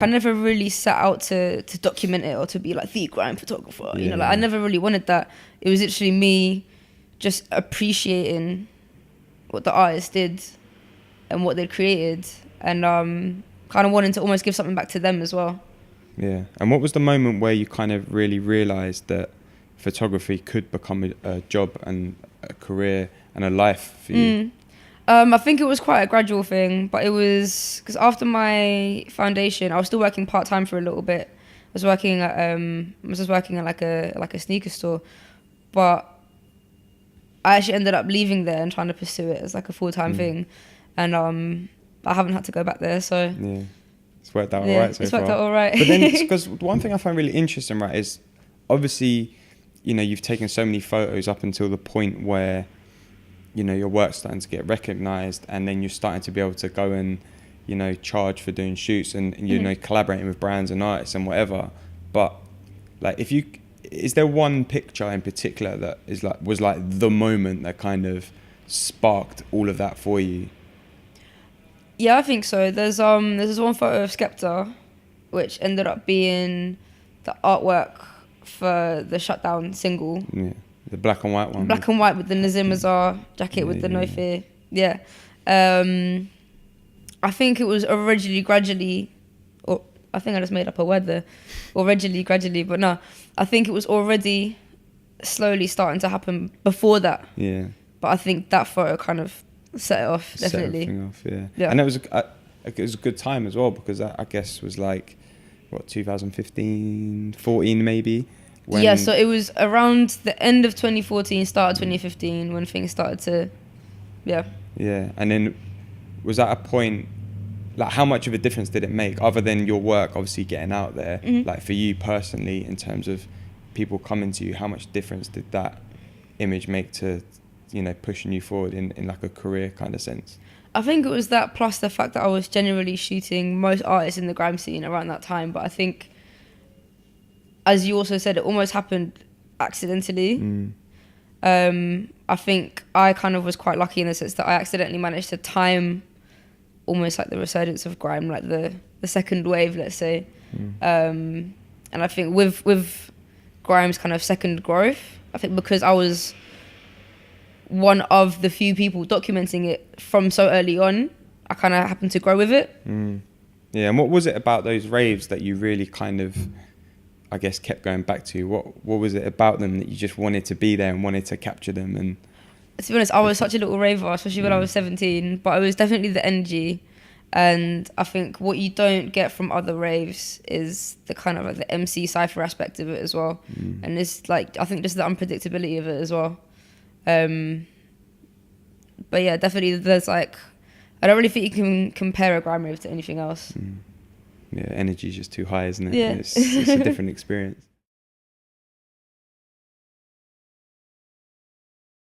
I never really set out to document it or to be like the grime photographer. You know, like I never really wanted that. It was literally me just appreciating what the artist did and what they created, and kind of wanting to almost give something back to them as well. Yeah. And what was the moment where you kind of really realised that photography could become a job and a career and a life for you? I think it was quite a gradual thing, but it was because after my foundation, I was still working part-time for a little bit. I was working at like a sneaker store, but I actually ended up leaving there and trying to pursue it as like a full-time thing, and I haven't had to go back there. So yeah, it's worked out all right so far. It's worked out all right. But then, because one thing I find really interesting, right, is obviously, you know, you've taken so many photos up until the point where, you know, your work's starting to get recognised, and then you're starting to be able to go and, you know, charge for doing shoots and you know, collaborating with brands and artists and whatever. But like, is there one picture in particular that was like the moment that kind of sparked all of that for you? Yeah, I think so. There's this one photo of Skepta, which ended up being the artwork for the Shutdown single. Yeah, the black and white one. Black and white with the Nazim Azar jacket with the No Fear. Yeah. I think it was originally gradually, or I think I just made up a word there, originally gradually, but no, I think it was already slowly starting to happen before that. Yeah. But I think that photo kind of set it off, definitely. Set everything off, yeah. And it was a good time as well, because that, I guess, was like, what, 2015, 14 maybe? Yeah, so it was around the end of 2014, start of 2015 when things started to, yeah. Yeah, and then was that a point, like how much of a difference did it make, other than your work obviously getting out there, like for you personally, in terms of people coming to you, how much difference did that image make to, you know, pushing you forward in like a career kind of sense? I think it was that, plus the fact that I was generally shooting most artists in the grime scene around that time. But I think, as you also said, it almost happened accidentally. I think I kind of was quite lucky in the sense that I accidentally managed to time almost like the resurgence of grime, like the second wave, let's say. And I think with grime's kind of second growth, I think because I was one of the few people documenting it from so early on, I kind of happened to grow with it. Yeah, and what was it about those raves that you really kind of, I guess, kept going back to? What was it about them that you just wanted to be there and wanted to capture them? And to be honest, I was such a little raver, especially when I was 17, but it was definitely the energy. And I think what you don't get from other raves is the kind of like the MC cypher aspect of it as well. And it's like, I think just the unpredictability of it as well. But yeah, definitely there's like, I don't really think you can compare a grime rave to anything else. Yeah, energy's just too high, isn't it? Yeah. It's a different experience.